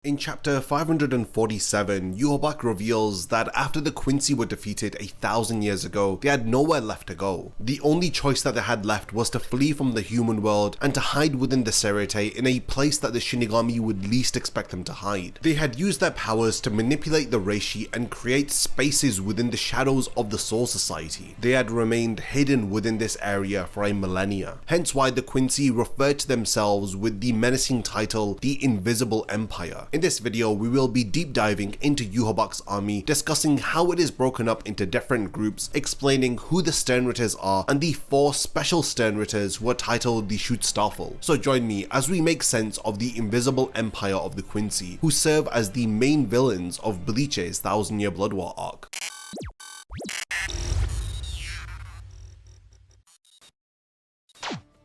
In chapter 547, Yhwach reveals that after the Quincy were defeated 1,000 years ago, they had nowhere left to go. The only choice that they had left was to flee from the human world and to hide within the sternritter in a place that the shinigami would least expect them to hide. They had used their powers to manipulate the reishi and create spaces within the shadows of the Soul Society. They had remained hidden within this area for a millennia, hence why the Quincy referred to themselves with the menacing title, the Invisible Empire. In this video, we will be deep diving into Yhwach's army, discussing how it is broken up into different groups, explaining who the Sternritters are, and the 4 special Sternritters who are titled the Schutzstaffel. So join me as we make sense of the Invisible Empire of the Quincy, who serve as the main villains of Bleach's 1000-Year Blood War arc.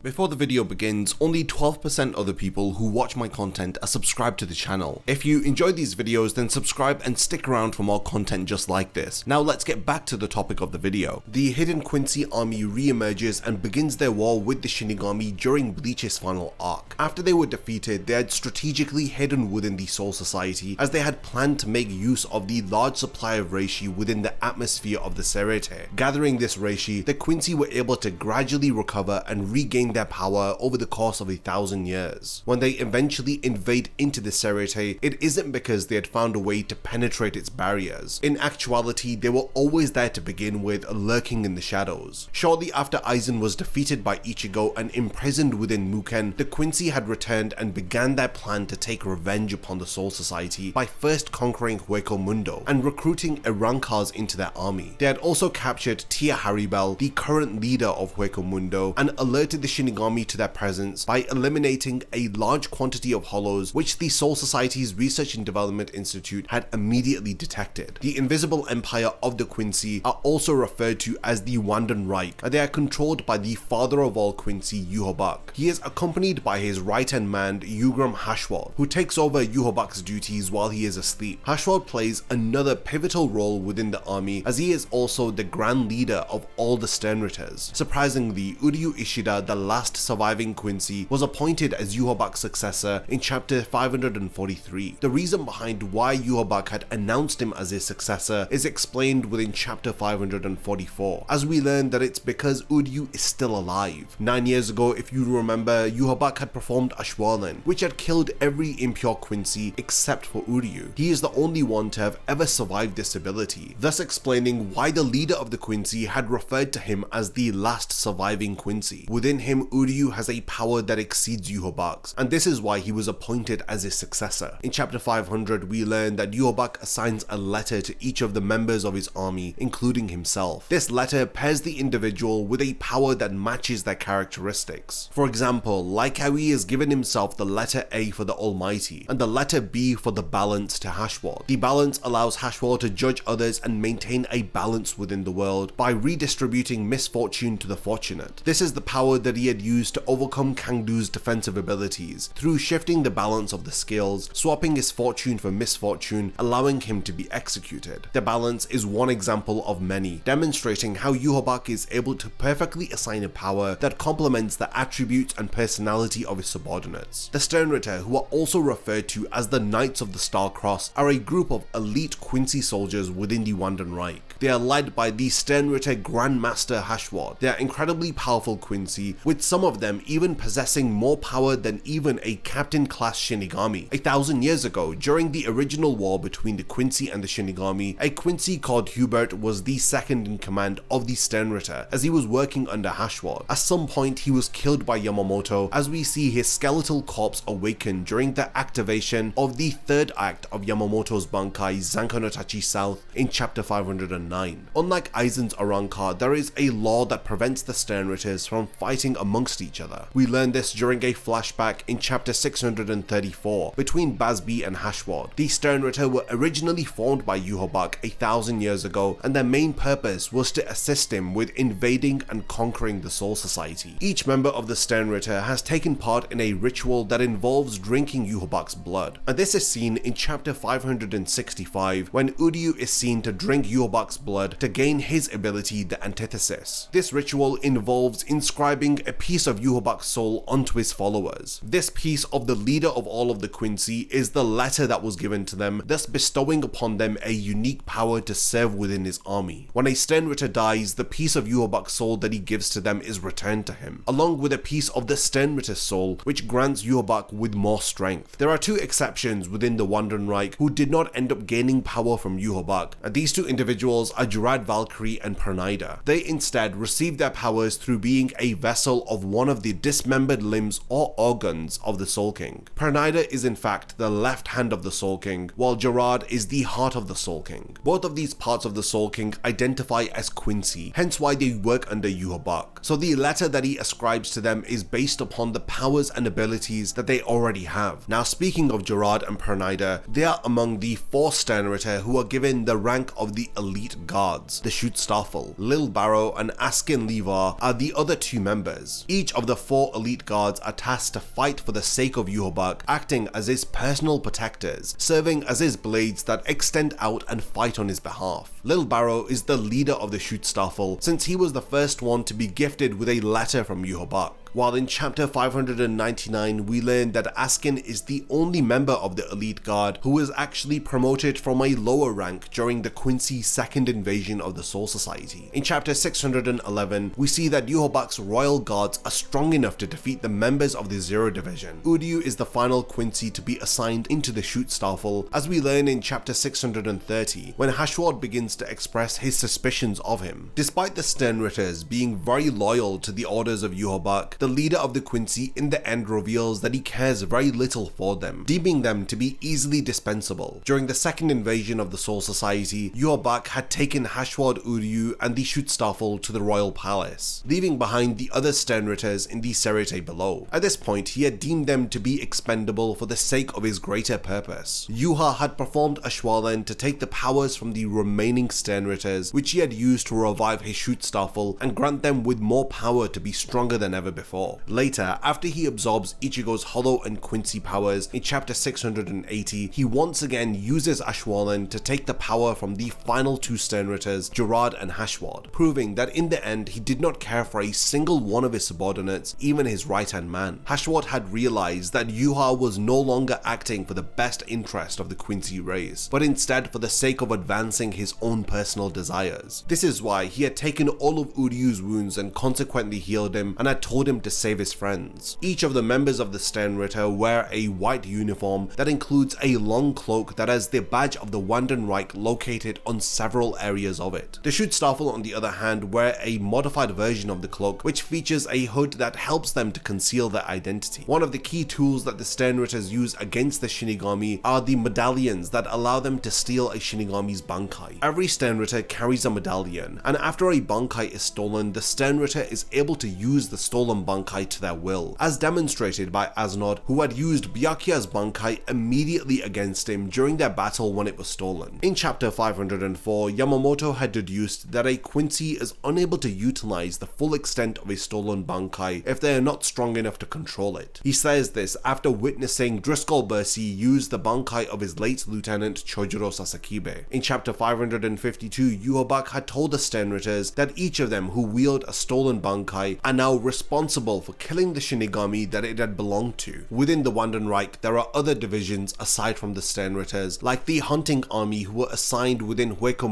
Before the video begins, only 12% of the people who watch my content are subscribed to the channel. If you enjoy these videos, then subscribe and stick around for more content just like this. Now let's get back to the topic of the video. The hidden Quincy army re-emerges and begins their war with the shinigami during Bleach's final arc. After they were defeated, they had strategically hidden within the Soul Society, as they had planned to make use of the large supply of reishi within the atmosphere of the sternritter. Gathering this reishi, the Quincy were able to gradually recover and regain their power over the course of 1,000 years. When they eventually invade into the sternritter, it isn't because they had found a way to penetrate its barriers. In actuality, they were always there to begin with, lurking in the shadows. Shortly after Aizen was defeated by Ichigo and imprisoned within Muken, the Quincy had returned and began their plan to take revenge upon the Soul Society by first conquering Hueco Mundo and recruiting Erankars into their army. They had also captured Tia Haribel, the current leader of Hueco Mundo, and alerted the Shinigami to their presence by eliminating a large quantity of hollows which the Soul Society's Research and Development Institute had immediately detected. The Invisible Empire of the Quincy are also referred to as the Wandenreich, and they are controlled by the father of all Quincy, Yhwach. He is accompanied by his right-hand man, Ugram Hashwald, who takes over Yhwach's duties while he is asleep. Hashwald plays another pivotal role within the army, as he is also the grand leader of all the Sternritters. Surprisingly, Uryu Ishida, the last surviving Quincy, was appointed as Yhwach's successor in chapter 543. The reason behind why Yhwach had announced him as his successor is explained within chapter 544, as we learn that it's because Uryu is still alive. 9 years ago, if you remember, Yhwach had performed Ashwaulan, which had killed every impure Quincy except for Uryu. He is the only one to have ever survived this ability, thus explaining why the leader of the Quincy had referred to him as the last surviving Quincy. Within him, Uryu has a power that exceeds Yhwach's, and this is why he was appointed as his successor. In chapter 500, we learn that Yhwach assigns a letter to each of the members of his army, including himself. This letter pairs the individual with a power that matches their characteristics. For example, like how he has given himself the letter A for the Almighty, and the letter B for the balance to Hashwald. The balance allows Hashwald to judge others and maintain a balance within the world by redistributing misfortune to the fortunate. This is the power that he had used to overcome Kangdu's defensive abilities, through shifting the balance of the scales, swapping his fortune for misfortune, allowing him to be executed. The balance is one example of many, demonstrating how Yhwach is able to perfectly assign a power that complements the attributes and personality of his subordinates. The Sternritter, who are also referred to as the Knights of the Star Cross, are a group of elite Quincy soldiers within the Wandenreich. They are led by the Sternritter Grandmaster Hashwald. They are incredibly powerful Quincy, with some of them even possessing more power than even a captain-class shinigami. 1,000 years ago, during the original war between the Quincy and the shinigami, a Quincy called Hubert was the second in command of the Sternritter, as he was working under Hashwald. At some point, he was killed by Yamamoto, as we see his skeletal corpse awaken during the activation of the third act of Yamamoto's Bankai Zanko no Tachi South in chapter 509. Unlike Aizen's Arankar, there is a law that prevents the Sternritters from fighting amongst each other. We learn this during a flashback in chapter 634 between Bazbi and Hashwald. The Sternritter were originally formed by Yhwach 1,000 years ago, and their main purpose was to assist him with invading and conquering the Soul Society. Each member of the Sternritter has taken part in a ritual that involves drinking Yhwach's blood, and this is seen in chapter 565 when Uryu is seen to drink Yhwach's blood to gain his ability, the Antithesis. This ritual involves inscribing a piece of Yhwach's soul onto his followers. This piece of the leader of all of the Quincy is the letter that was given to them, thus bestowing upon them a unique power to serve within his army. When a Sternritter dies, the piece of Yhwach's soul that he gives to them is returned to him, along with a piece of the Sternritter's soul, which grants Yhwach with more strength. There are two exceptions within the Wandenreich who did not end up gaining power from Yhwach, and these two individuals are Gerard Valkyrie and Pernida. They instead received their powers through being a vessel of one of the dismembered limbs or organs of the Soul King. Pernida is in fact the left hand of the Soul King, while Gerard is the heart of the Soul King. Both of these parts of the Soul King identify as Quincy, hence why they work under Yhwach. So the letter that he ascribes to them is based upon the powers and abilities that they already have. Now, speaking of Gerard and Pernida, they are among the 4 Sternritter who are given the rank of the elite guards. The Schutzstaffel, Lil Barrow and Askin Levar are the other 2 members. Each of the 4 elite guards are tasked to fight for the sake of Yhwach, acting as his personal protectors, serving as his blades that extend out and fight on his behalf. Lil Barrow is the leader of the Schutzstaffel, since he was the first one to be gifted with a letter from Yhwach. While in chapter 599 we learn that Askin is the only member of the elite guard who was actually promoted from a lower rank during the Quincy second invasion of the Soul Society. In chapter 611 we see that Yhwach's royal guards are strong enough to defeat the members of the Zero Division. Uryu is the final Quincy to be assigned into the Schutzstaffel, as we learn in chapter 630 when Hashward begins to express his suspicions of him. Despite the Sternritters being very loyal to the orders of Yhwach, the leader of the Quincy in the end reveals that he cares very little for them, deeming them to be easily dispensable. During the second invasion of the Soul Society, Yhwach had taken Hashward Uryu and the Schutzstaffel to the royal palace, leaving behind the other Sternritters in the Serite below. At this point, he had deemed them to be expendable for the sake of his greater purpose. Yhwach had performed a Schwalen to take the powers from the remaining Sternritters, which he had used to revive his Schutzstaffel and grant them with more power to be stronger than ever before. Later, after he absorbs Ichigo's Hollow and Quincy powers in chapter 680, he once again uses Ashwalen to take the power from the final 2 Sternritters, Gerard and Hashward, proving that in the end he did not care for a single one of his subordinates, even his right-hand man. Hashward had realized that Yhwach was no longer acting for the best interest of the Quincy race, but instead for the sake of advancing his own personal desires. This is why he had taken all of Uryu's wounds and consequently healed him, and had told him to save his friends. Each of the members of the Sternritter wear a white uniform that includes a long cloak that has the badge of the Wandenreich located on several areas of it. The Schutzstaffel, on the other hand, wear a modified version of the cloak which features a hood that helps them to conceal their identity. One of the key tools that the Sternritters use against the Shinigami are the medallions that allow them to steal a Shinigami's Bankai. Every Sternritter carries a medallion, and after a Bankai is stolen, the Sternritter is able to use the stolen Bankai to their will, as demonstrated by Asnod, who had used Byakuya's Bankai immediately against him during their battle when it was stolen. In chapter 504, Yamamoto had deduced that a Quincy is unable to utilize the full extent of a stolen Bankai if they are not strong enough to control it. He says this after witnessing Driscoll Bursey use the Bankai of his late lieutenant Chojuro Sasakibe. In chapter 552, Yhwach had told the Sternritters that each of them who wield a stolen Bankai are now responsible for killing the Shinigami that it had belonged to. Within the Wandenreich, there are other divisions aside from the Sternritters, like the hunting army who were assigned within Hueco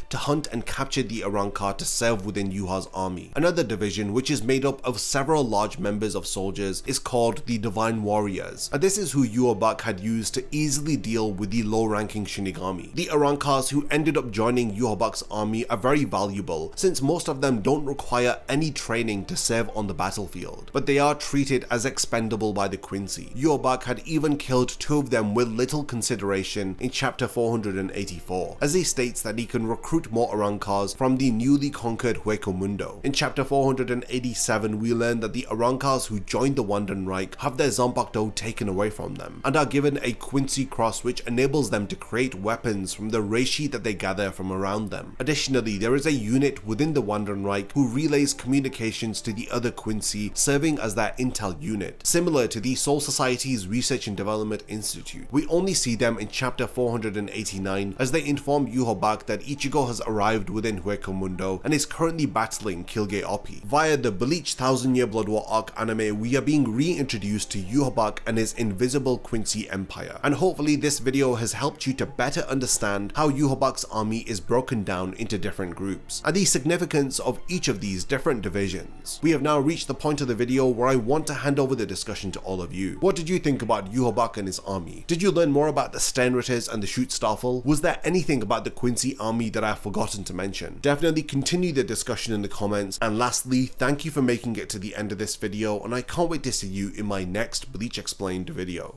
to hunt and capture the Arrancar to serve within Yuha's army. Another division, which is made up of several large members of soldiers, is called the Divine Warriors, and this is who Yhwach had used to easily deal with the low-ranking Shinigami. The Arrancars who ended up joining Yhwach's army are very valuable, since most of them don't require any training to serve on the battlefield, but they are treated as expendable by the Quincy. Yhwach had even killed 2 of them with little consideration in chapter 484, as he states that he can recruit more Arrancars from the newly conquered Hueco Mundo. In chapter 487, we learn that the Arrancars who joined the Wandenreich have their Zanpakuto taken away from them, and are given a Quincy cross which enables them to create weapons from the reishi that they gather from around them. Additionally, there is a unit within the Wandenreich who relays communications to the other Quincy Quincy, serving as their intel unit, similar to the Soul Society's Research and Development Institute. We only see them in chapter 489 as they inform Yhwach that Ichigo has arrived within Hueco and is currently battling Kilgate Oppi. Via the Bleach 1000-Year Blood War arc anime, we are being reintroduced to Yhwach and his invisible Quincy Empire, and hopefully this video has helped you to better understand how Yhwach's army is broken down into different groups, and the significance of each of these different divisions. We have now reached the point of the video where I want to hand over the discussion to all of you. What did you think about Yhwach and his army? Did you learn more about the Sternritters and the Schutzstaffel? Was there anything about the Quincy army that I've forgotten to mention? Definitely continue the discussion in the comments, and lastly, thank you for making it to the end of this video, and I can't wait to see you in my next Bleach Explained video.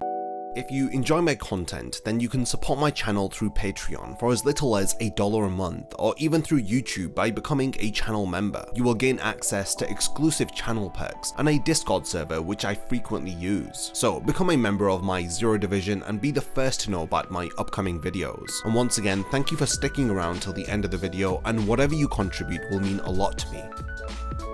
If you enjoy my content, then you can support my channel through Patreon for as little as $1 a month, or even through YouTube by becoming a channel member. You will gain access to exclusive channel perks and a Discord server which I frequently use. So become a member of my Zero Division and be the first to know about my upcoming videos. And once again, thank you for sticking around till the end of the video, and whatever you contribute will mean a lot to me.